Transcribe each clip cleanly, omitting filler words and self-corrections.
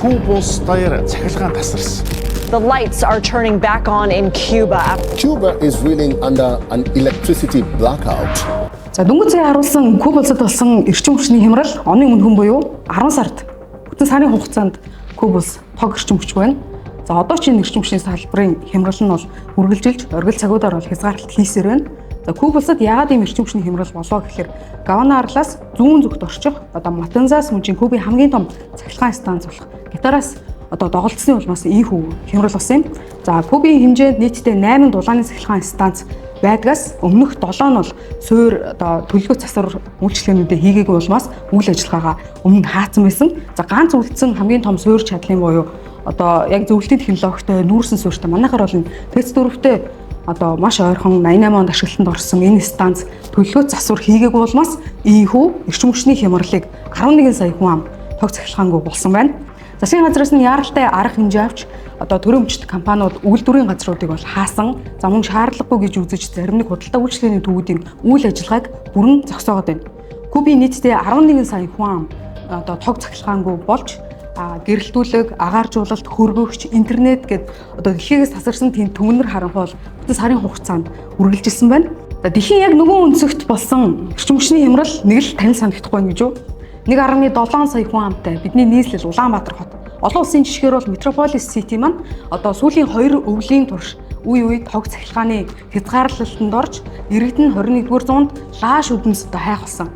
Куба улс даяар цахилгаан тасарсан. The lights are turning back on in Cuba. Cuba is reeling under an electricity blackout. За дөнгөж сая харуулсан Куба улсад болсон эрчим хүчний хямрал оны өмнө хүн буюу 10 сард бүтэн сарын хугацаанд Куба улс тог эрчим хүч байна. За одоо ч энэ эрчим хүчний салбарын хямрал нь бол үргэлжилж оргил цагуудаар бол хязгаарлалт хийсээр байна. За Куба улсад яагаад ийм эрчим хүчний хямрал болоо гэхээр Гавана арлаас зүүн зүгт орчих одоо Матанзаас мөн Кубын хамгийн том цахилгаан станц болох Гитараас одоо доголдсны улмаас ийхүү хямрал болсон юм. За Кубын хэмжээнд нийтдээ 8 дулааны цахилгаан станц байдгаас өмнөх 7 нь бол суур одоо төлөвлөгөө засвар үйлчлэгнүүдэд хийгээгүй улмаас үйл ажиллагаагаа өмнө хаацсан байсан. За ганц үлдсэн хамгийн том суур чадлын буюу одоо яг зөвлөлтийн технологитой нүүрсэн суурьтай манайхаар бол ТЭЦ 4-тэй одоо маш ойрхон 88 онд ашиглалтанд орсон энэ станц төлөвлөгөө засвар хийгээгүй улмаас ийхүү эрчим хүчний хямралыг 11 сая хүн ам тог цахилгаангүй болсон байна. Засгийн газраас нь яаралтай арга хэмжээ авч одоо төрийн өмчт компаниуд үйлдвэрийн газруудыг бол хаасан, за мөн шаардлагагүй гэж үзэж зарим нэг худалдаа үйлчлэгээний төвүүдийн үйл ажиллагааг бүрэн зогсоогоод байна. Кубын нийтдээ 11 сая хүн ам одоо тог цахилгаангүй болж гэрэлтүүлэг, агааржуулалт, хөргөгч, интернет гэд одоо дэлхийгээс тасарсан тийм түмнэр харанхуй бол бүтэн сарын хугацаанд үргэлжилсэн байна. За дэлхийн яг нөгөө өнцөгт болсон эрчим хүчний хямрал нэг л танил санагдахгүй байна гэж юу? 1.7 сая хүн амтай бидний нийслэл Улаанбаатар хот. Олон улсын жишгээр бол Metropolis City маань одоо сүүлийн 2 өвлийн турш үе үед тог цахилгааны хязгаарлалтанд орж иргэдэн 21-р зуунд лааш үднэс одоо хайх болсон.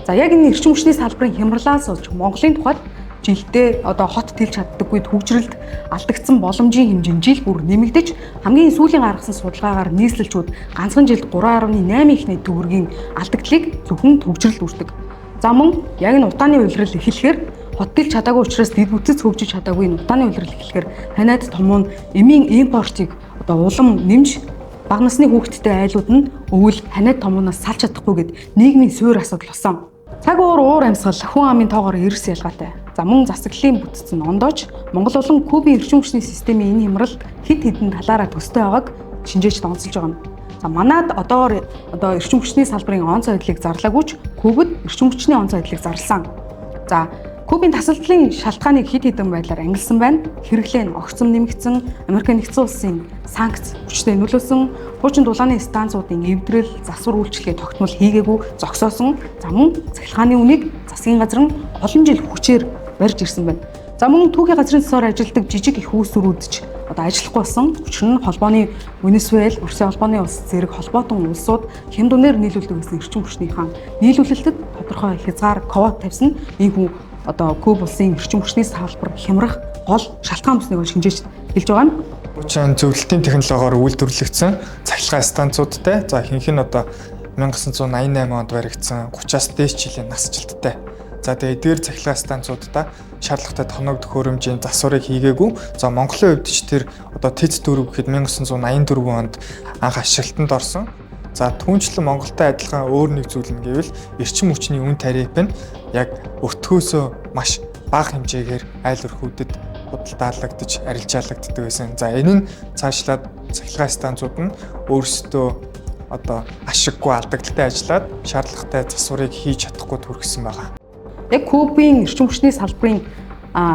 За яг энэ эрчим хүчний салбарын хямралаас болж Монголын тухайд жилдээ одоо хот тэлж чаддаггүй хөгжрөлд алдагдсан боломжийн хэмжээ нь жил бүр нэмэгдэж хамгийн сүүлийн гаргасан судалгаагаар нийслэлчүүд ганцхан жилд 3.8 их нийт төгрөгийн алдагдлыг зөвхөн хөгжрөлд үүсдэг. За мөн яг энэ утааны улирал эхлэхээр хот тэлж чадаагүй учраас дэд бүтц хөгжиж чадаагүй энэ утааны улирал эхлэхээр ханиад том нь эмийн импортыг одоо улам нэмж бага насны хүүхэдтэй айлууд нь өвөл ханиад томоноос салж чадахгүй гэд нийгмийн суурь асуудал болсон. Цаг уур амьсгал хүн амын тоогоор эрс ялгаатай. За мөн засаглалын бүтцэн ондооч Монгол болон Кубын эрчим хүчний системийн энэ хямрал хэд хэдэн талаараа төстэй байгааг шинжээч онцолж байгаа юм. За манад одоо эрчим хүчний салбарын онц байдлыг зарлаагүй ч Кубад эрчим хүчний онц байдлыг зарласан. За Кубын тасалдлын шалтгааныг хэд хэдэн байдлаар ангилсан байна. Хэрэглээ нь огцом нэмэгдсэн, Америк нэгдсэн улсын санкц хүчтэй нөлөөсөн, хуучин дулааны станцуудын эвдрэл, засвар үйлчлэгээ тогтмол хийгээгүй зогсоосон. За мөн цахилгааны үнийг засгийн газар нь олон жил хүчээр барьж ирсэн байна. За мөн түүхийн газрын засвар ажилтдаг жижиг их үүсвэрүүдч одоо ажиллахгүй болсон. Учир нь холбооны Венесуэл, Оросын холбооны улс зэрэг холбоотон улсууд хямд үнээр нийлүүлдэг гэсэн эрчим хүчнийхэн нийлүүлэлтэд тодорхой хязгаар квот тавьсан. Ийхүү одоо Куба улсын эрчим хүчний салбар хямрах гол шалтгаан бүснийг шинжээч хэлж байгаа юм. Учир нь зөвлөлтийн технологиор үйлдвэрлэгдсэн цахилгаан станцуудтай. За ихэнх нь одоо 1988 онд баригдсан 30-аас дээш жилийн насжилттай. За тэгээ эдгээр цахилгаан станцуудаа шаардлагатай тоног төхөөрөмжийн засварыг хийгээгүй. За Монголын хувьд ч тэр одоо ТЭЦ 4 гэхэд 1984 онд анх ашиглалтанд орсон. За түүнчлэн Монголтой адилхан өөр нэг зүйл нь гэвэл эрчим хүчний үн тариф нь яг өртгөөсөө маш бага хэмжээгээр айл өрхүүдэд худалдаалагдаж арилжаалагддаг байсан. За энэ нь цаашлаад цахилгаан станцууд нь өөрсдөө одоо ашиггүй алдагдaltaй ажиллаад шаардлагатай засварыг хийж чадахгүй төрсөн байгаа. Яг Кубын эрчим хүчний салбарын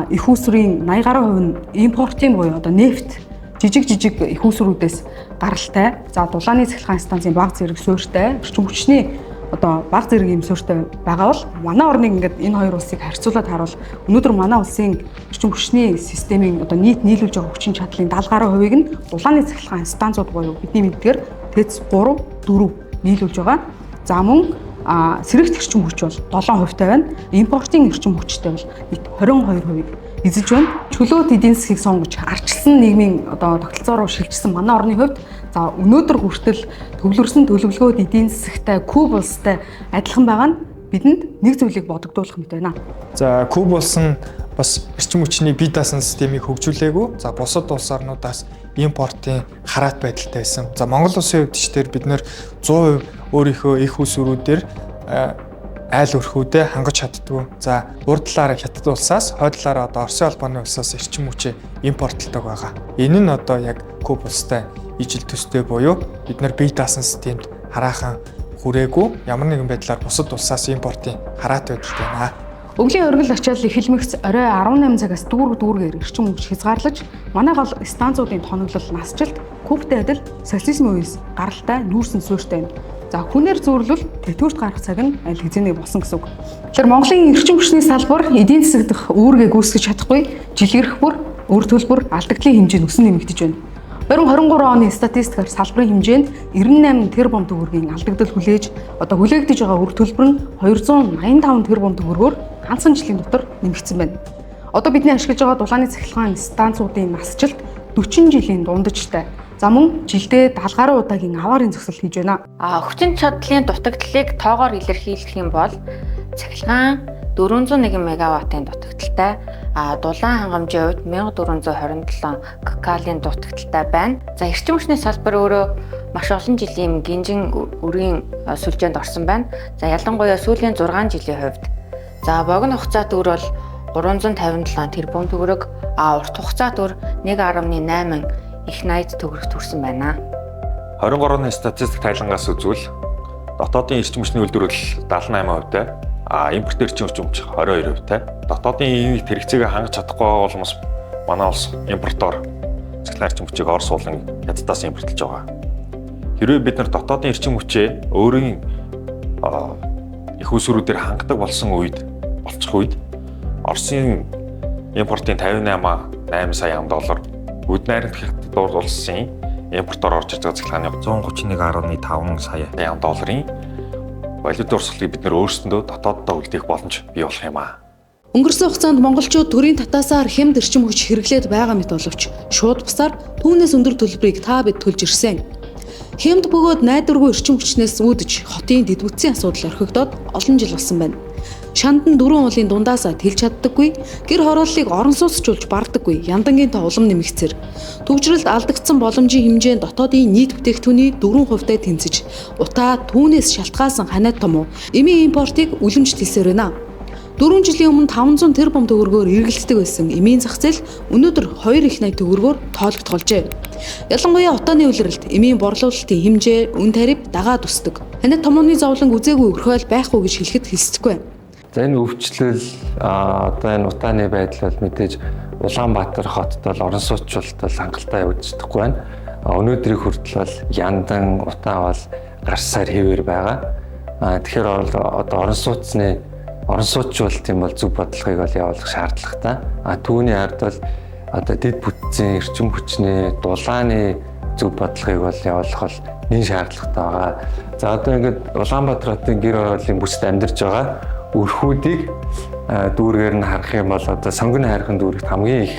их үүсвэрийн 80 гаруй хувь нь импортын буюу одоо нефт жижиг их үүсвэрүүдээс гаралтай. За дулааны цахилгаан станцын бага зэрэг суурьтай эрчим хүчний одоо бага зэрэг юм суурьтай байгаа бол манай орныг ингээд энэ хоёр улсыг харьцуулаад харуул өнөөдөр манай улсын эрчим хүчний системийн одоо нийт нийлүүлж байгаа хүчин чадлын 70 гаруй хувийг нь дулааны цахилгаан станцууд буюу бидний мэдгээр ТЭЦ 3, 4 нийлүүлж байгаа. За мөн сэрэгт эрчим хүч бол 7% байна. Импортын эрчим хүчтэй бол нийт 22% эзэлж байна. Чөлөөт эдийн засгийг сонгож арчилсан нийгмийн одоо тогтолцоо руу шилжсэн манай орны хувьд за өнөөдөр хүртэл төвлөрсөн төлөвлөгөөд эдийн засагтай Куба улстай адилхан байгаа нь бидэнд нэг зүйлийг бодогдуулах мэт байна. За Куба улс нь бас эрчим хүчний бие даасан системийг хөгжүүлээгүй. За бусад улс орнуудаас импортын хараат байдалтай байсан. За Монгол улсын хувьд ч тэр бид нэр 100% өөрийнхөө их усүрүүдээр айл өрхүүдэд хангаж чаддгүй. За урд талаараа Хятад улсаас, хойд талаараа одоо Оросын холбооны улсаас эрчим хүчээ импортлдог байгаа. Энэ нь одоо яг Куба улстай ижил төстэй буюу бид нар бие даасан системд хараахан хүрээгүй ямар нэгэн байдлаар бусад улсаас импортын хараат байдалтай байна. Өвлийн оргил ачаал эхлэмэгц орой 18 цагаас дүүргээр эрчим хүч хязгаарлаж, манай гол станцуудын тоноглол насжилт, Кубтэй адил социализмын үеэс гаралтай нүүрсэн суурьтай байна. За хүнээр зөөрлөл тэтгэврт гарах цаг нь аль хэзээний болсон гэсэн үг. Тэгэхээр Монголын эрчим хүчний салбар эдийн засаг дэх үүргээ гүйцэтгэж чадахгүй, жилгэрэх бүр, үр төлбөр, алдагдлын хэмжээ нь өсөн нэмэгдэж байна. 2023 оны статистикаар салбарын хэмжээнд 98 тэрбум төгрөгийн алдагдал хүлээгдэж байгаа үр төлбөр нь 285 тэрбум төгрөгөөр ганцхан жилийн дотор нэмэгдсэн байна. Одоо бидний ашиглаж байгаа дулааны цахилгаан станцуудын насжилт 40 жилийн дундажтай. За мөн жилдээ 70 гаруй удаагийн аваарын зогсол хийж байна. Хүчин чадлын дутагдлыг тоогоор илэрхийлэх юм бол цахилгаан 401 мегаваттын дутагдaltaй, дулаан хангамжийн хувьд 1427 гкалын дутагдaltaй байна. За эрчим хүчний салбар өөрөө маш олон жилийн гинжин үрийн сүлжээнд орсон байна. За ялангуяа сүүлийн 6 жилийн хувьд за богино хугацаа төр бол 357 тэрбум төгрөг, урт хугацаа төр 1.8 их 80 төгрөг төрсөн байна. 23 оны статистик тайлангаас үзвэл дотоодын эрчим хүчний үйлдвэрлэл 78%-тай, импорт эрчим хүч 22%-тай. Дотоодын энийг хэрэгцээгээ хангаж чадахгүй байгаа бол манай улс импортоор цахилгаан эрчим хүчийг Орос уулын хятадаас импортлж байгаа. Хэрвээ бид нар дотоодын эрчим хүчээ өөрийн их усруудаар хангадаг болчих үед Оросын импортын 58.8 сая $, Үд найрамдах Хятад улсын импортоор орж ирж байгаа цахилгааны 131.5 сая $-ын валют дурсгалыг бид нөр өөрсдөндөө дотооддоо үлдээх боломж бий болох юм аа. Өнгөрсөн хугацаанд монголчууд төрийн татаасаар хямд эрчим хүч хэрэглээд байгаа мэт боловч шууд бусаар түүнээс өндөр төлбөрийг та бид төлж ирсэн. Хямд бөгөөд найдваргүй эрчим хүчнээс үүдэж хотын дэд бүтцийн асуудал орхигдоод олон жил болсон байна. Шандан 4 уулын дундаасаа тэлж чаддаггүй, гэр хорооллыг орон сууцчулж бардаггүй, яндангийн та улам нэмэгцэр. Төвчрэлд алдагдсан боломжийн хэмжээ дотоодын нийт бүтээгдэхүүний 4%-тай тэнцэж, утаа түүнээс шалтгаалсан ханиад том эмийн импортыг үлэмж тийсээр байна. 4 жилийн өмнө 500 тэрбум төгрөгөөр эргэлддэг байсан эмийн зах зээл өнөөдөр 2.80 төгрөгөөр тоологдголжээ. Ялангуяа утааны улиралд эмийн борлуулалтын хэмжээ, үн тариф дагаад өсдөг. Ханиад томооны зовлон үзээгүй өрхөөл байхгүй гэж хэлэхэд хэлцдэггүй. За энэ өвчлөл одоо энэ утааны байдал бол мэдээж Улаанбаатар хотод бол орон сууцчлалт хангалттай явагдчихдаггүй байна. Өнөөдрийн хүртэл бол яндан утаа бол гарсаар хэвээр байгаа. Тэгэхээр одоо орон сууцчлалтын бол зөв бодлогыг бол явуулах шаардлагатай. Түүний ард бол одоо дэд бүтцийн эрчим хүчний дулааны зөв бодлогыг бол явуулах бол нэн шаардлагатай байгаа. За одоо ингээд Улаанбаатар хотын гэр хорооллын бүсд амьдарч байгаа өрхүүдийг дүүргээр нь харах юм бол одоо сонгоны хайрхан дүүрэгт хамгийн их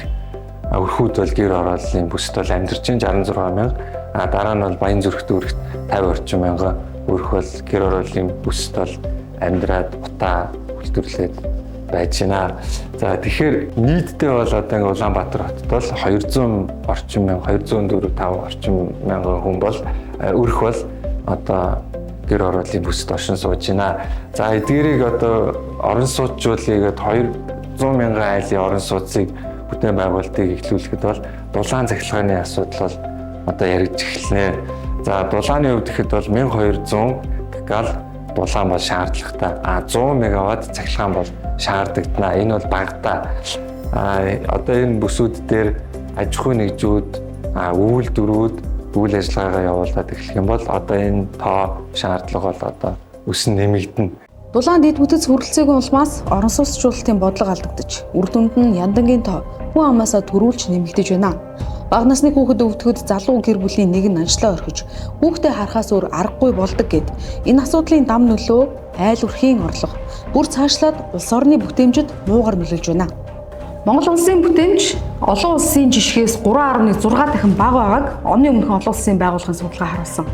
өрхүүд бол гэр хорооллын бүсд бол амьдарч 66 мянга, дараа нь бол Баянзүрх дүүрэгт 50 орчим мянга өрх бол гэр хорооллын бүсд бол амьдраад утаа үйлдвэрлээд байж байна. За тэгэхээр нийтдээ бол одоо ингээ Улаанбаатар хотод бол 200 орчим мянга, 245 орчим мянган хүн бол өрх бол одоо гэр хорооллын бүсд оршин сууж байна. За эдгээрийг одоо орон сууцчуулъягээд 200 мянган айлын орон сууцыг бүтээн байгуулалтыг эхлүүлэхэд бол дулаан цахилгааны асуудал бол одоо яригдж эхэлнэ. За дулааны хувьд гэхэд бол 1200 гкал дулаан бол шаардлагатай. 100 мегаватт цахилгаан бол шаардагдана. Энэ бол багтаа. Одоо энэ бүсүүд дээр аж ахуй нэгжүүд, үйлдвэрүүд үйл ажиллагаагаа явуулаад эхлэх юм бол одоо энэ тоо шаардлага бол одоо өсөн нэмэгдэнэ. Дулаан дэд бүтэц хүрэлцээгүй улмаас орон сууцчлалтын бодлого алдагдаж, үр дүнд нь яндангийн тоо хүн амаасаа төрүүлж нэмэгдэж байна. Бага насны хүүхэд өвдөхөд залуу гэр бүлийн нэг нь ажлаа орхиж, хүүхдээ харахаас өөр аргагүй болдог гэд энэ асуудлын дам нөлөө айл өрхийн орлого бүр цаашлаад улс орны бүтээмжид муугар нөлөөлж байна. Монгол улсын бүтээмж олон улсын жишгээс 3.6 дахин бага байгааг оны өмнөхөн олон улсын байгууллагын судалгаа харуулсан.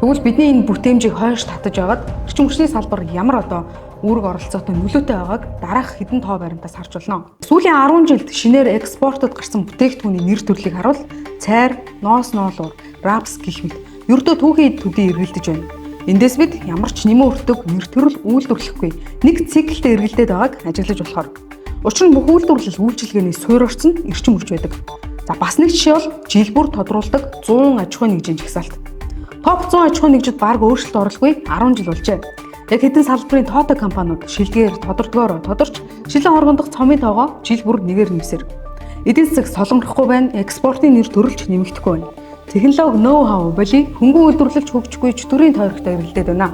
Тэгвэл бидний энэ бүтээмжийг хойш татаж аваад эрчим хүчний салбар ямар одоо үүрэг оролцоотой нөлөөтэй байгааг дараах хэдэн тоо баримтаас харж болно. Сүүлийн 10 жилд шинээр экспортод гарсан бүтээгдэхүүний нэр төрлийг харуул цайр, ноос ноолуур, рапс гэх мэт ердөө түүхийн эд төдий эргэлдэж байна. Эндээс бид ямар ч нэмэн өртөг нэр төрөл үйлдвэрлэхгүй нэг циклтэй эргэлдээд байгааг ажиглаж болохоор. Учир нь бүх үйлдвэрлэл үйлчилгээний суурь орчин эрчим хүч байдаг. За бас нэг жишээ бол жил бүр тодруулдаг 100 аж ахуй нэгжийн жагсаалт. Топ 100 аж ахуй нэгжид бараг өөрчлөлт оруулгүй 10 жил болжээ. Яг хэдэн салбарын тоотой компаниуд шилгээр тодорхойгоор тодорч шилэн хоргондох цомын тоогоо жил бүр нэгээр нэмсээр. Эдийн засаг солонгохгүй байна, экспортын нэр төрөлж нэмэгдэхгүй байна. Технологи ноу-хау боли хөнгөн үйлдвэрлэлч хөгжихгүй чөтгөрийн тойрогтой эргэлдээд байна.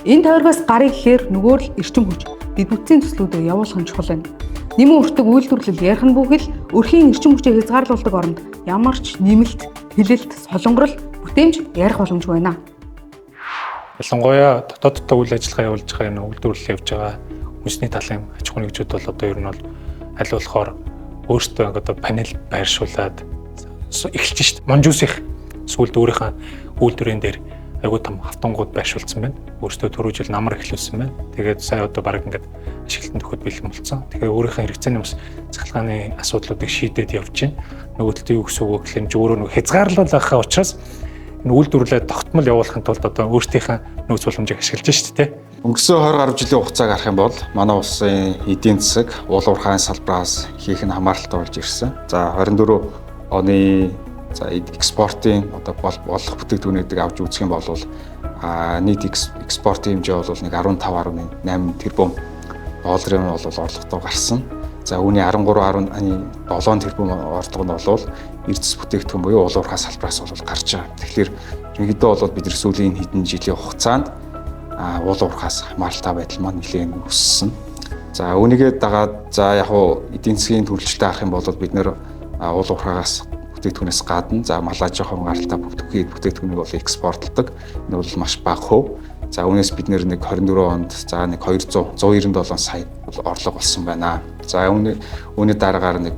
Энэ тойрогоос гарыг ихээр нөгөө л эрчим хүч бид бүтцийн төслүүдэд явуулах нь чухал байна. Нэмэн өртөг үйлдвэрлэл ярих нь бүхэл өрхийн эрчим хүчийг хязгаарлуулдаг оронд ямар ч нэмэлт, хилэлт, солонгорол, бүтээмж ярих боломжгүй байна. Ялангуяа дотооддоо үйл ажиллагаа явуулж байгаа энэ үйлдвэрлэл явж байгаа хүнсний талын аж ахуйн нэгжүүд бол одоо ер нь бол аль болохоор өөрсдөө одоо панел байршуулад эхэлж шít. Монжусих сүүлд өөрийнхөө үйлдвэрийн дээр айгуу том автонгууд байршуулсан байна. Өөрсдөө түрүү жил намар эхлүүлсэн байна. Тэгээд сая одоо баг ингээд ашиглалтанд өгөхөд бэлэн болсон. Тэгэхээр өөрийнхөө хэрэгцээний ус цахилгааны асуудлуудыг шийдээд явж байна. Нөгөө талд юу гэсэн үг гэхэл өөрөө нөгөө хязгаарлуулахаа учраас энэ үйлдвэрлэлээ тогтмол явуулахын тулд одоо өөрсдийнхөө нөөц боломжийг ашиглаж шít те. Өнгөрсөн 20 гаруй жилийн хугацааг харах юм бол манай улсын эдийн засаг уул уурхайн салбраас хийх нь хамааралтай болж ирсэн. За 24 оны экспортын одоо болох бүтээгдэхүүнүүдийг авч үзэх юм бол нийт экспортын хэмжээ бол нэг 15.8 тэрбум долларын бол орлоготой гарсан. За үүний 13.7 тэрбум орлого нь бол эрдэс бүтээгдэхүүн буюу уул уурхай салбраас бол гарч байгаа. Тэгэхээр ерөнхийдөө бол бид сүүлийн хэдэн жилийн хугацаанд уул уурхаас хамааралтай байдал маань нэлээд өссөн. За үүнийгээ дагаад яг эдийн засгийн төрөлжтэй авах юм бол бид нэр уул уурхайгаас бүтээгдэхүүнээс гадна мал аж ахуйн гаралтай бүтээгдэхүүнийг бол экспортлдог. Энэ бол маш бага хөв. За үүнээс бид нэг 24 онд нэг 197 сая орлого болсон байна. За үүний дараагаар нэг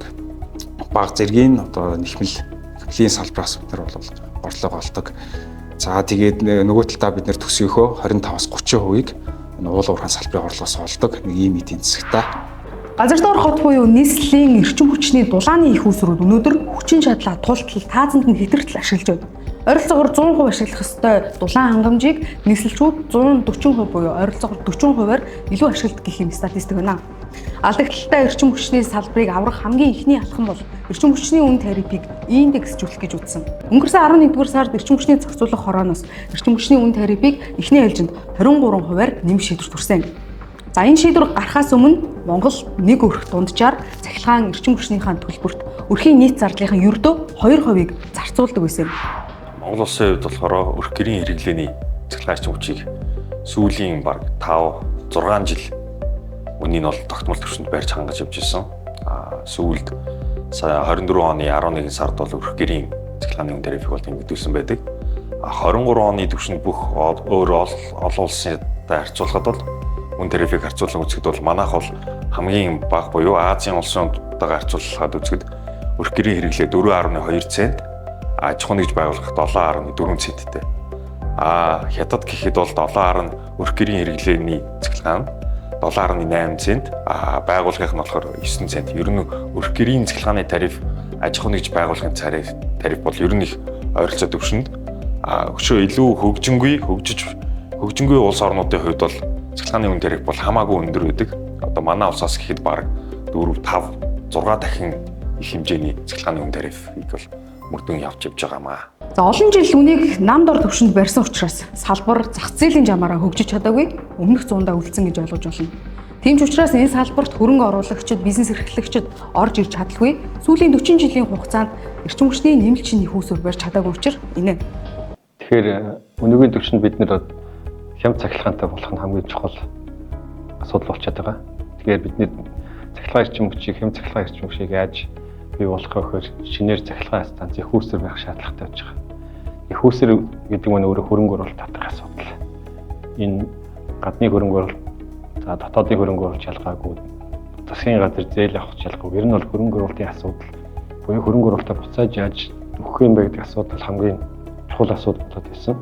бага зэргийн одоо нэхмэлийн салбраас бид нар бол орлого олдог. За тэгээд нөгөө талдаа бид нэр төсөөхөө 25-аас 30%-ийг уул уурхайн салбарын орлогоос олдог нэг ийм эдийн засагтай. Газар дор хот буюу нийслэлийн эрчим хүчний дулааны их үүсрүүд өнөөдөр хүчин чадлаа тултал таазанд нь хэтэртэл ашиглаж байна. Ойролцоогоор 100% ашиглах ёстой дулаан хангамжийг нийслэлчүүд 140% буюу ойролцоогоор 40%-аар илүү ашигладаг гэх юм статистик байна. Алдагдaltaй эрчим хүчний салбарыг аврах хамгийн ихний алхам бол эрчим хүчний үн тарифыг индексжүүлэх гэж үзсэн. Өнгөрсөн 11-р сард эрчим хүчний зохицуулах хорооноос эрчим хүчний үн тарифыг эхний ээлжинд 23%-аар нэмж шийдвэр төрсөн. За энэ шийдвэр гарахаас өмнө Монгол нэг өрх дунджаар цахилгаан эрчим хүчнийхээ төлбөрт өрхийн нийт зардлынхаа ердөө 2%-ийг зарцуулдаг байсан. Монгол улсын хувьд болохоор өрх гэрийн хэрэглээний цахилгаан эрчим хүчийг сүүлийн баг 5-6 жил үнийг бол тогтмол түвшинд барьж хангаж явж ирсэн. Сүүлд сая 24 оны 11 сард бол өрх гэрийн цахилгааны үн тарифыг бол нэмэгдүүлсэн байдаг. 23 оны түвшинд бүх өөр олон улстай харьцуулахад бол үн тарифыг харьцуулан үзэхэд бол манайх бол хамгийн бага буюу Азийн улсуудтайгаа харьцуулахад үзэхэд өрх гэрийн хэрэглээ 4.2 цент, аж ахуйн нэгж байгуулахад 7.4 центтэй. Хятад гэхэд бол өрх гэрийн хэрэглээний цахилгаан 7.8 цент, байгууллагынх нь болохоор 9 цент. Ер нь өрх гэрийн цахилгааны тариф, аж ахуйн нэгж байгууллагын тариф бол ер нь их ойролцоо түвшинд өшөө илүү хөгжингүй улс орнуудын хувьд бол цахилгааны үн тариф бол хамаагүй өндөр байдаг. Одоо манай улсаас гэхэд бараг 4, 5, 6 дахин их хэмжээний цахилгааны үн тарифыг бол мөрдөн явж байгаамаа. За олон жил үнийг нам дор түвшинд барьсан учраас салбар зах зээлийн жамаараа хөгжиж чадаагүй өмнөх зуундаа үлдсэн гэж ойлгож байна. Тийм ч учраас энэ салбарт хөрөнгө оруулагчид, бизнес эрхлэгчид орж ирж чадалгүй сүүлийн 40 жилийн хугацаанд эрчим хүчний нэмэлт их үүсвэр барьж чадаагүй учраас инээ. Тэгэхээр өнөөгийн түвшинд бид нэр хямд цахилгаантай болох нь хамгийн чухал асуудал болчиход байгаа. Тэгэхээр бидний цахилгаан эрчим хүчийг хямд цахилгаан эрчим хүчийг яаж бий болгох вэ гэхээр шинээр цахилгаан станц их үүсвэр байх шаардлагатай болж байгаа. Их үүсвэр гэдэг нь өөрөө хөрөнгө оруулалт татах асуудал. Энэ гадны хөрөнгө оруулалт, дотоодын хөрөнгө оруулалт шалгаагүй, засгийн газар зээл авах шалгаагүй. Ер нь бол хөрөнгө оруулалтын асуудал буюу хөрөнгө оруулалтаа буцааж яаж өгөх юм бэ гэдэг асуудал хамгийн чухал асуудал болоод байсан.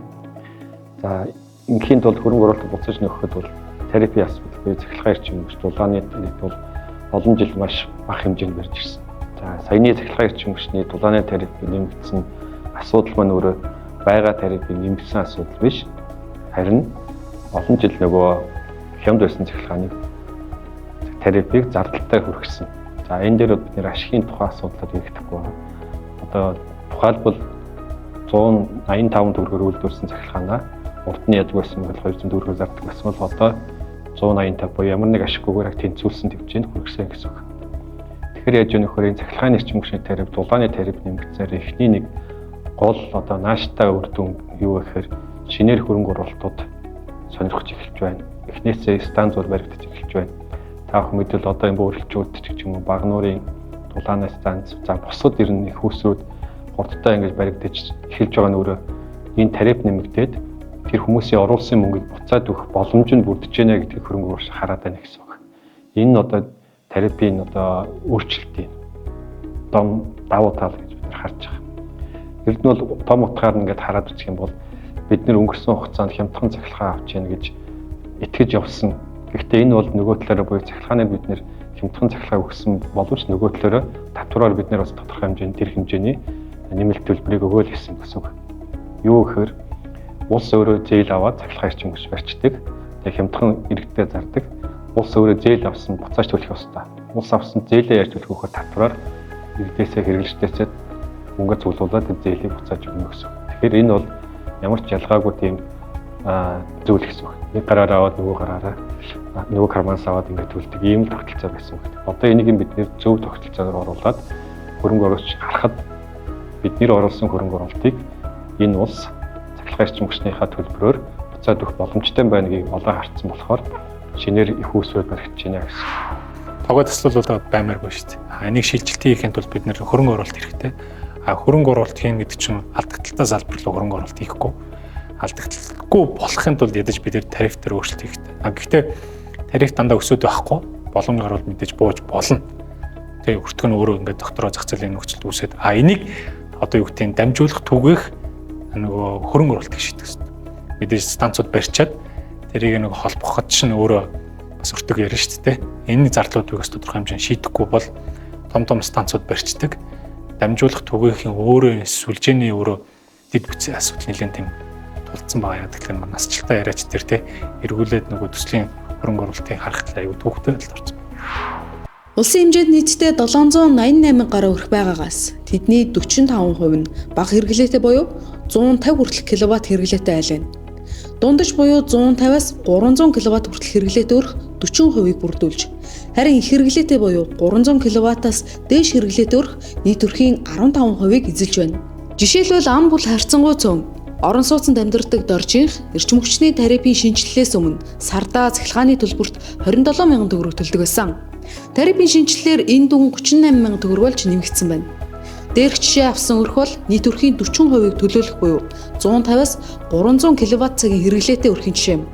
За инхийн тулд хөрөнгө оруулалтыг буцааж нөхөхөд бол тарифын асуудал буюу цахилгаан эрчим хүч дулааны тариф бол олон жил маш бага хэмжээнд барьж ирсэн. За саяны цахилгаан эрчим хүчний дулааны тариф нэмэгдсэн асуудал маань өөрөө байгаа тарифыг нэмэгдсэн асуудал биш. Харин олон жил нөгөө хямд байсан цахилгааны тарифыг зардалтай хүргэсэн. За энэ дээр бид нэр ашигын тухай асуудлаар яригдахгүй байна. Одоо тухайлбал 185 төгрөгөөр үйлдвэрсэн цахилгаанаа урд нь яддаг байсан бол 204-өөс зардаг байсан бол одоо 185 буюу ямар нэг ашиггүйгээр тэнцвүүлсэн төвчөнд хүрсэн гэсэн үг. Тэгэхээр яаж өнөхөр энэ цахилгааны эрчим хүчний тариф, дулааны тариф нэмэгдсээр эхний нэг гол одоо нааштай үр дүн юу гэхээр шинээр хөрөнгө оруулалтууд сонирхож эхэлж байна. Эхнээсээ станц зур баригдаж эхэлж байна. Та бүхэн мэдвэл одоо энэ өөрчлөлтүүд ч юм уу Багнуурын дулааны станц за бусад ирнэ их усрууд хурдтай ингэж баригдаж эхэлж байгаа нь өөрөө энэ тариф нэмэгдээд тэр хүмүүсийн оруулсан мөнгөийг буцаад өгөх боломж нь бүрдэж байна гэдгийг хөрөнгө оруулагч хараад байна гэсэн үг. Энэ нь одоо тарифын одоо өөрчлөлтийн том давуу тал гэж бид нар харж байгаа. Эрд нь бол том утгаар нь ингээд хараад үзэх юм бол бид нэр өнгөрсөн хугацаанд хямдхан цахилгаан авч яах гэж итгэж явсан. Гэхдээ энэ бол нөгөө талаараа буюу цахилгааныг бид нэр хямдхан цахилгаан өгсөн боловч нөгөө талаараа татвараар бид нэр бас тодорхой хэмжээний тэр хэмжээний нэмэлт төлбөрийг өгөөл гэсэн үг. Юу гэхээр улс өөрөө зээл аваад цахилгаан эрчим хүч барьцдаг. Тэгээ хямдхан иргэдэд зардаг. Улс өөрөө зээл авсан буцааж төлөх ёстой. Улс авсан зээлээ яаж төлөхөөр татвараар иргэдээсээ хэрэглэгчдээсээ мөнгө цуглуулад зээлийг буцааж өгнө гэсэн. Тэгэхээр энэ бол ямар ч ялгаагүй тийм зүйл гэсэн үг. Нэг гараараа аваад нөгөө гараараа нөгөө карманаас аваад ингээд төлдөг ийм тогтолцоо байсан үг. Одоо энийг бид нэр зөв тогтолцоогоор оруулаад хөрөнгө оруулагч харахад бидний оруулсан хөрөнгө оруулалтыг энэ улс цахилгаан эрчим хүчнийхаа төлбөрөөр буцаад өгөх боломжтой байна гэдгийг олон харсан болохоор шинээр их усрууд баригдаж байна гэсэн. Тогоо таслуулаад баймааргүй шүү дээ. Энийг шилжилтийн хийхэд бол бид нэр хөрөнгө оруулалт хэрэгтэй. Хөрөнгө оруулалт хийн гэдэг чинь алдагдaltaа залбирлуу хөрөнгө оруулалт хийхгүй. Алдагдaltaгүй болохын тулд ядаж бид тариф дээр өөрчлөлт хийхтэй. Гэхдээ тариф дандаа өсөд байхгүй. Боломжоор бол мэдээж бууж болно. Тэгээ өртгөн өөрөө ингээд доктороо зах зээлийн нөхцөлд үүсээд энийг одоо юу гэдэг нь дамжуулах түгээх нөгөө хөрөнгө оруулалтыг шийдэх хэрэгтэй. Мэдээж станцууд барьчаад тэрийг нэг холбоход чинь өөрөө бас өртөг ярина шүү дээ. Энэ зарлуудыг бас тодорхой хэмжээнд шийдэхгүй бол том станцууд барьцдаг. Дамжуулах түгээхийн өөрөө сүлжээний өөрөө дэд бүтцийн асуудал нэлээд тийм тулцсан байгаа яадаг л юм насжилтаа яриач тэр те эргүүлээд нөгөө төслийн хөрөнгө оруулалтыг харах талаа аюу төвхтэй л орсон. Улсын хэмжээнд нийтдээ 788 гаруй өрх байгаагаас тэдний 45% нь бага хэрэглээтэй буюу 150 хүртэл киловатт хэрэглээтэй айлна. Дундаж буюу 150-аас 300 кВт хүртэл хэрэглээтэй өрх 40%-ийг бүрдүүлж, харин их хэрэглээтэй буюу 300 кВт-аас дээш хэрэглээтэй өрх нийт өрхийн 15%-ийг эзэлж байна. Жишээлбэл ам бүл харьцангуй цөөн орон сууцнд амьдардаг доржинх эрчим хүчний тарифын шинжилгээс өмнө сардаа цахилгааны төлбөрт 27 мянган төгрөг төлдөг байсан. Тарифын шинжилгээр энэ дүн 38 мянган төгрөг болж нэмэгдсэн байна. Дээрх жишээ авсан өрх бол нийт өрхийн 40%-ийг төлөөлөх буюу 150-аас 300 кВт-цагийн хэрэглээтэй өрхийн жишээ юм.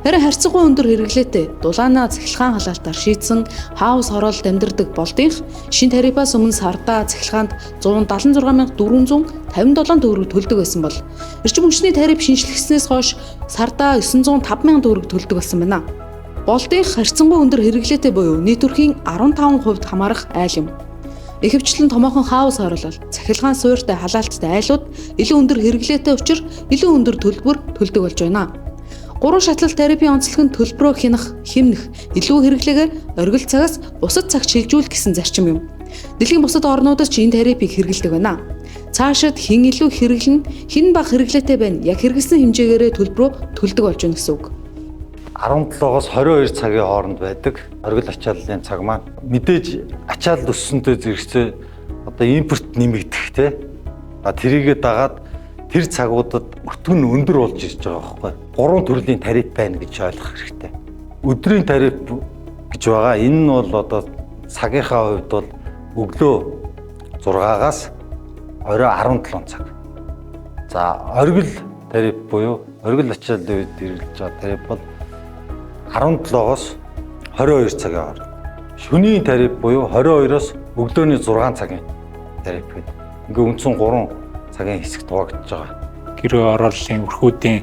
Харин харьцангуй өндөр хэрэглээтэй дулаанаа цахилгаан халаалтаар шийдсэн хаус хороолд амьдардаг болдынх шин тарифаас өмнө сардаа цахилгаанд 176,457 төгрөг төлдөг байсан бол эрчим хүчний тариф шинжлэхснээс хойш сардаа 905,000 төгрөг төлдөг болсон байна. Болдынх харьцангуй өндөр хэрэглээтэй буюу нийт өрхийн 15%-д хамаарах айл юм. Ихэвчлэн томоохон хаус хороолол, цахилгаан суурьтай халаалттай айлууд илүү өндөр хэрэглээтэй учраас илүү өндөр төлбөр төлдөг болж байна. 3 шатлалт тарифын онцлог нь төлбөрөө хэмнэх, илүү хэрэглээгээр оргил цагаас бусад цагт шилжүүлэх гэсэн зарчим юм. Дэлхийн бусад орнуудад ч энэ тарифыг хэрэглэдэг байна. Цаашид хэн илүү хэрэглэн, хэн бага хэрэглээтэй байна, яг хэрэглэсэн хэмжээгээрээ төлбөрөө төлдөг болж байна гэсэн үг. 17-оос 22 цагийн хооронд байдаг оргил ачааллын цаг маань мэдээж ачаалал өссөнтэй зэрэгцээ одоо импорт нэмэгдэх те тэрийгээ дагаад тэр цагуудад өртгөн өндөр болж ирж байгаа байхгүй. 3 төрлийн тариф байна гэж ойлгох хэрэгтэй. Өдрийн тариф гэж байгаа. Энэ нь бол одоо цагийнхаа хувьд бол өглөө 6-аас орой 17 цаг. За оргил тариф буюу оргил ачааллын үед хэрэглэж байгаа тариф бол 17-оос 22 цагийн хооронд. Шөнийн тариф буюу 22-оос өглөөний 6 цагийн тариф гэдэг. Ингээ үндсэн 3 цагийн хэсэгт хуваагдаж байгаа. Гэр орооллын өрхүүдийн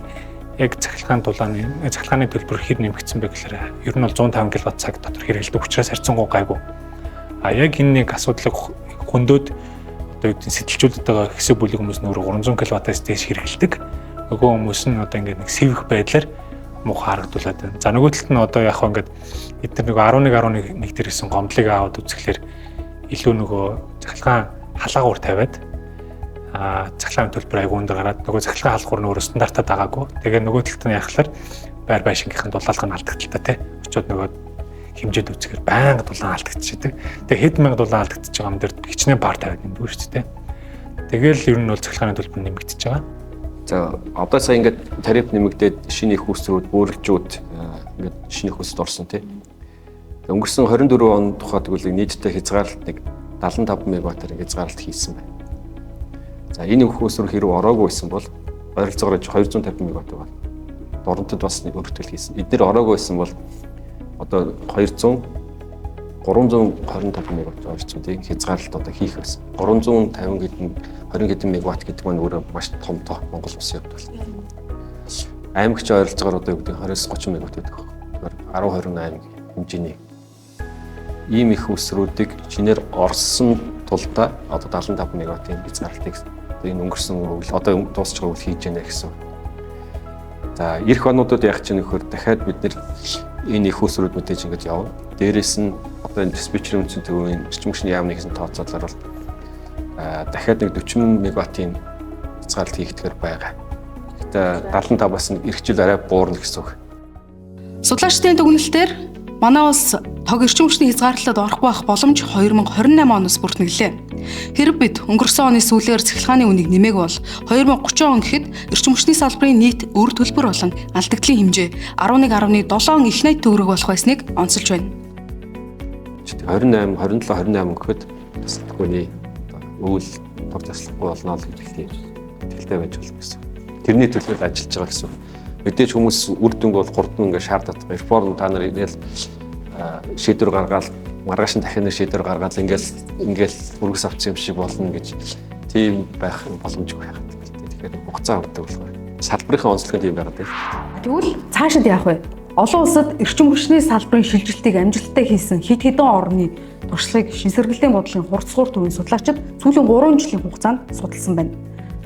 яг цахилгааны төлбөр хэр нэмэгдсэн бэ гэхээр ер нь бол 150 кВт цаг дотор хэрэглэдэг учраас харьцангуй гайгүй. Яг энэ нэг асуудлыг хөндөд одоо сэтэлжүүлээд байгаа хэсэг бүлэг хүмүүс нөр 300 кВт-аас дээш хэрэглэдэг. Нөгөө хүмүүс нь одоо ингээ нэг сэвэх байдлаар муухай харагдуулаад байна. За нөгөө талд нь одоо яг ингээд эдгээр нөгөө 11 дээр исэн гомдлыг аваад үзэхлээр илүү нөгөө цахилгаан халаагуур тавиад цахилгааны төлбөр аягүй өндөр гараад нөгөө цахилгаан халдвар нь өөрөө стандартаа дагаагүй. Тэгээ нөгөө талд нь яхахлаар байр байшингийнхэн дулаалга нь алдагдaltaа тий. Очоод нөгөө хэмжээд үзэхээр байнга дулаан алдагдчихдаг. Тэгээ хэд мянга дулаан алдагдчихж байгаа юм дээр хичнээн пар тавиад нэмдгүй шүү дээ. Тэгэл ер нь бол цахилгааны төлбөр нэмэгдэж байгаа. За одоо сая ингээд тариф нэмэгдээд шинэ их үүсрүүд бөөрөлжүүд ингээд шинэ их үүсэд орсон тий. Өнгөрсөн 24 он тухайд тэгвэл нийтдээ хязгаарлалт нэг 75 мегаваттаар хязгаарлалт хийсэн байна. За энэ их үүсрэг хэрэг ороогүй байсан бол ойролцоогоор 250 мегаватт байна. Дорнотод бас нэг өртгөл хийсэн. Эдгээр ороогүй байсан бол одоо 325 мегаватт орчмын хязгаарлалт одоо хийх байсан. 350 хэдэн 20 хэдэн мегаватт гэдэг нь өөрөө маш том тоо Монгол улсын хувьд бол. Аймагч ойролцоогоор одоо юу гэдэг 20-30 мегаватт гэдэг байна. 10-20 аймаг хэмжээний ийм их үсрүүдийг чинээр орсон тулдаа одоо 75 мегаваттын хязгаарлалтыг энэ өнгөрсөн одоо дуусч байгаа үйл хийж яана гэсэн. За эх онуудад яг чинь нөхөр дахиад бид нэр энэ их үсрүүд мэдээж ингэж явна. Дээрээс нь одоо энэ диспетчерийн үндсэн төвийн эрчим хүчний яамны гэсэн тооцоололоор бол дахиад нэг 40 мегаваттын хязгаарлалт хийгдэхээр байгаа. Гэхдээ 75 бас нэг эх жил арай буурна гэсэн үг. Судлаачдын дүгнэлтээр манай улс тог эрчим хүчний хязгаарлалтад орох байх боломж 2028 оноос бүртнэ гэлээ. Хэрэг бид өнгөрсөн оны сүүлээр цахилгааны үнийг нэмээг бол 2030 он гэхэд эрчим хүчний салбарын нийт өр төлбөр болон алдагдлын хэмжээ 11.7 их найт төгрөг болох байсныг онцолж байна. 28, 27, 28 гэхэд тасалбарны өвөл төр тасалбар болно гэж хэлтэй байж болно гэсэн. Тэрний төлөв ажиллаж байгаа гэсэн. Мэдээж хүмүүс үр дүнг бол хурдан ингээд шаарддаг. Реформ та нар ингээл шийдвэр гаргаад маргааш нь дахин нэг шийдвэр гаргаад ингээл үргэс авчих юм шиг болно гэж тийм байх боломжгүй байгаад. Тэгэхээр хугацаа өгдөг болохоор салбарын онцлог нь тийм байгаад байна. Тэгвэл цаашид яах вэ? Олон улсад эрчим хүчний салбарын шилжилтийг амжилттай хийсэн хэд хэдэн орны туршлагыг шинсэргэлтийн бодлогын хурцлуур төвийн судлаачид сүүлийн 3 жилийн хугацаанд судалсан байна.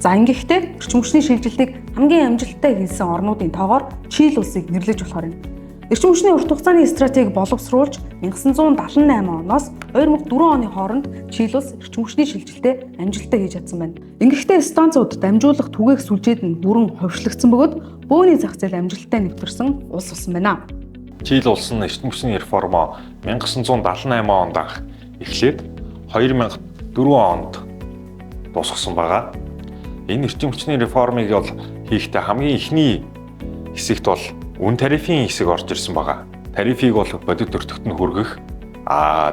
За ингэхдээ эрчим хүчний шилжилтийг хамгийн амжилттай хийсэн орнуудын тоогоор Чили улсыг нэрлэж болохоор юм. Эрчим хүчний урт хугацааны стратеги боловсруулж 1978 оноос 2004 оны хооронд Чили улс эрчим хүчний шилжилтээ амжилттай хийж чадсан байна. Ингэхдээ станцууд дамжуулах түгээх сүлжээд нь бүрэн ховшлогдсон бөгөөд бөөний зах зээл амжилттай нэвтэрсэн улс болсон байна. Чили улс нь эрчим хүчний реформо 1978 онд анх эхлээд 2004 онд дуусгасан байгаа. Энэ эрчим хүчний реформыг бол хийхдээ хамгийн ихний хэсэгт бол үн тарифын хэсэг орж ирсэн байгаа. Тарифыг бол бодит өртөгт нь хүргэх,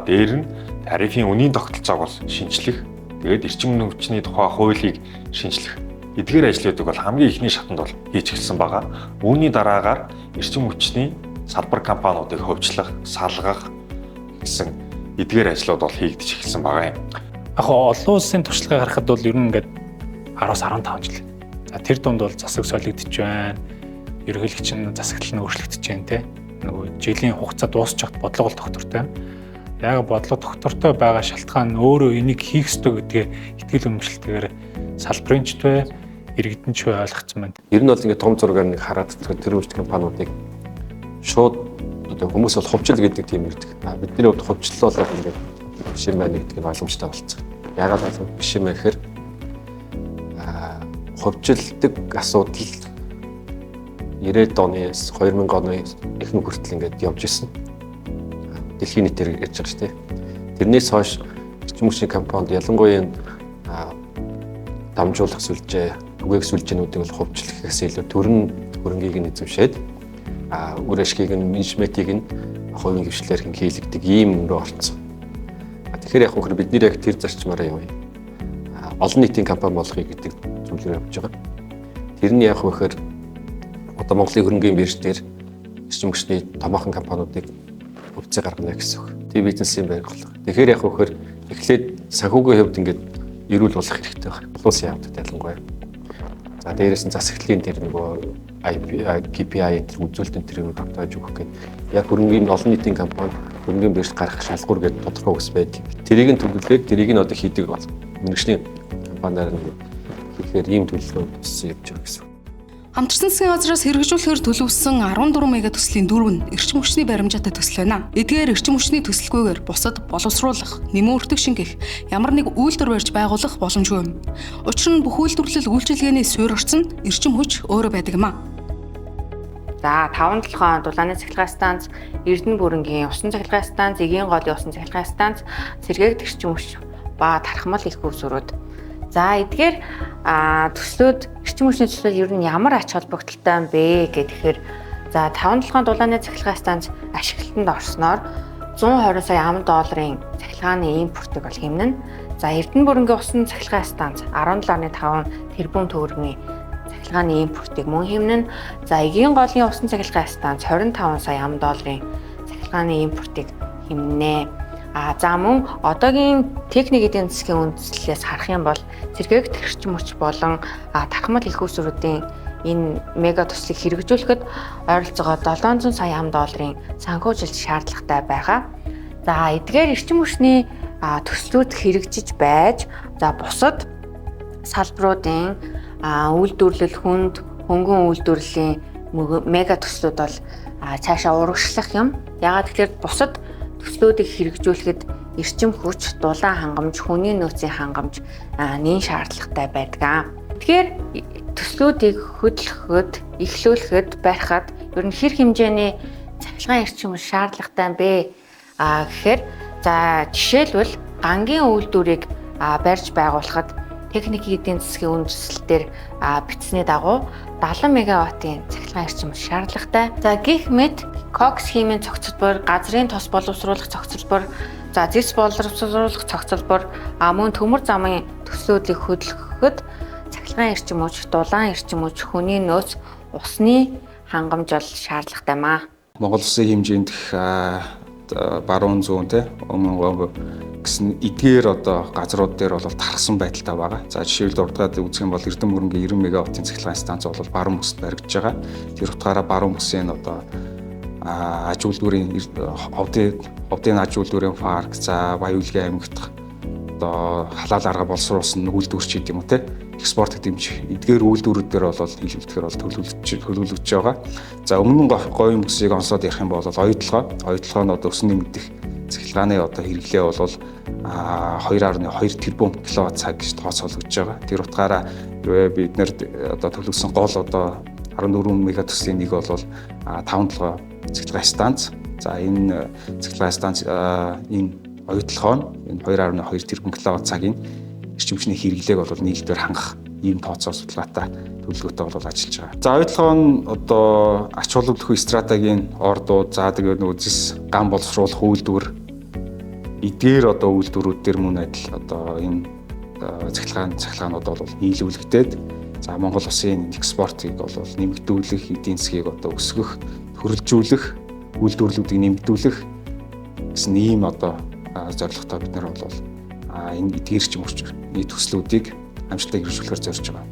дээр нь тарифын үнийн тогтолцоог бол шинжлэх, тэгээд эрчим хүчний тухай хуулийг шинжлэх. Эдгээр ажлуудыг бол хамгийн ихний шатанд бол хийж эхэлсэн байгаа. Үүний дараагаар эрчим хүчний салбар компаниудыг хөгжлөх, салгах гэсэн эдгээр ажлууд бол хийгдэж эхэлсэн байгаа юм. Яг олон улсын туршлагыг харахад бол ер нь ингээд 10-15 жил. За тэр дунд бол засаг солигдож байна. Ерөнхийлөгч нь засаглал нь өөрчлөгдөж байна те. Нөгөө жилийн хугацаа дуусчих бодлого бол доктортой. Яг бодлого доктортой байгаа шалтгаан нь өөрөө энийг хийх ёстой гэдгээ итгэл үнэмшилтэйгээр салбарын ч бай, иргэдэн ч бай ойлгоцсон байна. Ер нь бол ингээд том зургаар нэг хараад тэр үйлч компаниудыг шууд одоо хүмүүс бол хувьчил гэдэг тийм ирдэг. Бидний хувьд хувьчлал бол ингээд биш юм байна гэдэг нь ойлгомжтой болцсон. Яагаад бол биш юм бэ гэхээр хувьчилдаг асуудал 90-ад оноос 2000 оны эхнэр хүртэл ингээд явж исэн. Дэлхийн нийтээр ярьж байгаа шүү дээ. Тэрнээс хойш эрчим хүчний компанид ялангуяа дамжуулах сүлжээ, түгээх сүлжээнүүдийг бол хувьчлахээс илүү төрн хөрөнгийг нь эзэмшээд үр ашгийг нь менежментийг нь хувийн хвшлэр хийлэгдэг ийм рүү орцсон. Тэгэхээр яг хөө бид нэр яг тэр зарчмаараа явъя. Олон нийтийн компани болгоё гэдэг зүйлээр явж байгаа. Тэр нь яг вэхээр одоо Монголын хөрөнгийн бирж дээр эрчим хүчний томоохон компаниудыг хөвцөө гаргана гэсэн үг. Тийм бизнесийн байгууллага. Тэгэхээр яг вэхээр эхлээд санхүүгийн хувьд ингээд эрүүл болох хэрэгтэй байна. Улсын явдад ялангуяа. За дээрээс нь засаглалын тэр нөгөө KPI тэр үзүүлэлтэн тэрийг тогтоож өгөх гэдэг. Яг хөрөнгийн олон нийтийн компани хөрөнгийн биржид гарах шалгуур гэдэг тодорхой үс байдаг. Тэрийг нь төгөлөөд тэрийг нь одоо хийдэг бол мэргэжлийн компаниар нь хийхээр ийм төлөвлөгөө туссан явж байгаа гэсэн. Хамтарсан засгийн газраас хэрэгжүүлэхээр төлөвлөсөн 14 мега төслийн 4 нь эрчим хүчний баримжаатай төсөл байна. Эдгээр эрчим хүчний төсөлгүйгээр бусад боловсруулах, нэмүүлдэг шингэх, ямар нэг үйлдвэр барьж байгуулах боломжгүй юм. Учир нь бүх үйлдвэрлэл үйлчилгээний суурь орчин эрчим хүч өөрөө байдаг юм а. За 5-7 он дулааны цахилгаан станц, Эрдэнэ бүрэнгийн усан цахилгаан станц, Эгийн голын усан цахилгаан станц, сэргээгт эрчим хүч ба тархмал их хөвсөрүүд. За эдгээр төслүүд эрчим хүчний төслүүд ер нь ямар ач холбогдолтой юм бэ гэхээр за 5-7 дулааны цахилгаан станц ашиглалтанд орсноор 120 сая $10 цахилгааны импортыг бол хэмнэн. За Эрдэнэ бүрэнгийн усан цахилгаан станц 17.5 тэрбум төгрөгийн цахилгааны импортыг мөн хэмнэн. За Эгийн голын усан цахилгаан станц 25 сая $10 цахилгааны импортыг хэмнэнэ. За мөн одоогийн техник эдийн засгийн үндслэлээс харах юм бол сэргээгт эрчим хүч болон тархмал их усруудын энэ мега төслийг хэрэгжүүлэхэд ойролцоогоо $700 сая санхүүжилт шаардлагатай байгаа. За эдгээр эрчим хүчний төслүүд хэрэгжиж байж за бусад салбаруудын үйлдвэрлэл хөнгөн үйлдвэрлэлийн мега төслүүд бол цаашаа урагшлах юм. Яагаад гэвэл бусад төслүүдийг хэрэгжүүлэхэд эрчим хүч, дулаан хангамж, хүний нөөцийн хангамж нээн шаардлагатай байдаг. Тэгэхээр төслүүдийг хөдөлгөхөд, эхлүүлэхэд, барихад ер нь хэр хэмжээний цахилгаан эрчим хүч шаардлагатай юм бэ гэхээр за жишээлбэл гангийн үйлдвэрийг барьж байгуулахад техник эдийн засгийн үндэслэлээр бичсний дагуу 70 мегаваттын цахилгаан эрчим хүч шаардлагатай. За гэх мэт кокс химийн цогцлбор, газрын тос боловсруулах цогцлбор, за зэс боловсруулах цогцлбор, мөн төмөр замын төслүүдийг хөдөлгөхөд цахилгаан эрчим хүч, дулаан эрчим хүч, хүний нөөц, усны хангамж бол шаардлагатай маа. Монгол Улсын хэмжээнд баруун зүүн өмнө гэсэн эдгээр одоо газрууд дээр бол тархсан байдалтай байгаа. За жишээлбэл урдгаад үзэх юм бол Эрдэнэ бүрэнгийн 90 мегаваттын цахилгаан станц бол баруун бүсд баригдаж байгаа. Тэр утгаараа баруун бүсийн одоо аж үйлдвэрийн ховдын аж үйлдвэрийн парк, за Баян-Улгийн аймагт одоо халаал арга боловсруулсан үйлдвэрч гэдэг юм уу те экспорт хэмжээ эдгээр үйлдвэрүүд дээр бол илүүдэхээр бол төлөвлөж байгаа. За өмнө нь говийн бүсийг онцлоод ярих юм бол оюутлогоо нь одоо өссөн нэмэгдэх цахилгааны одоо хэрэглээ бол 2.2 тэрбум киловатт цаг гэж тооцоологдож байгаа. Тэр утгаараа бид нэр одоо төлөвлөсөн гол одоо 14 мега төслийн нэг бол 5-7 цахилгаан станц. За энэ цахилгаан станц энэ оюутлогоо нь энэ 2.2 тэрбум киловатт цагийн эрчим хүчний хэрэглээг бол нийлдээр хангах ийм тооцоо судалгаатай төлөвлөгөөтэй бол ажиллаж байгаа. За оюутлогоо нь одоо ач холбогдох стратегийн ордууд, за тэгээд нөгөө зэс ган боловсруулах үйлдвэр эдгээр одоо үйлдвэрүүд дээр мөн адил одоо энэ цахилгаанууд бол нийлүүлэгдээд за Монгол Улсын экспортыг бол нэмэгдүүлэх, эдийн засгийг одоо өсгөх, хөрвүүлжүүлэх, үйлдвэрлэлүүдийг нэмэгдүүлэх гэсэн ийм одоо зорилготой бид нар бол энэ эдгээр эрчим хүчний төслүүдийг амжилттай хэрэгжүүлэхээр зорж байгаа.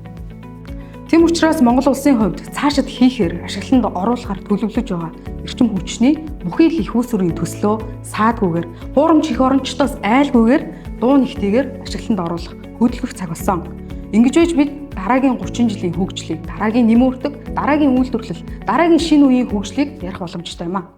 Тийм учраас Монгол Улсын хувьд цаашид хийхээр ашиглалтанд оруулахар төлөвлөж байгаа эрчим хүчний бүхий л их усүрийн төслөө саадгүйгээр хуурамч их орончтоос айлгүйгээр дуу нэгтэйгээр ашиглалтанд оруулах хөдөлгөх цаг болсон. Ингэж байж бид дараагийн 30 жилийн хөгжлийг, дараагийн нэмүртэг, дараагийн үйлдвэрлэл, дараагийн шинэ үеийн хөгжлийг ярих боломжтой юм а.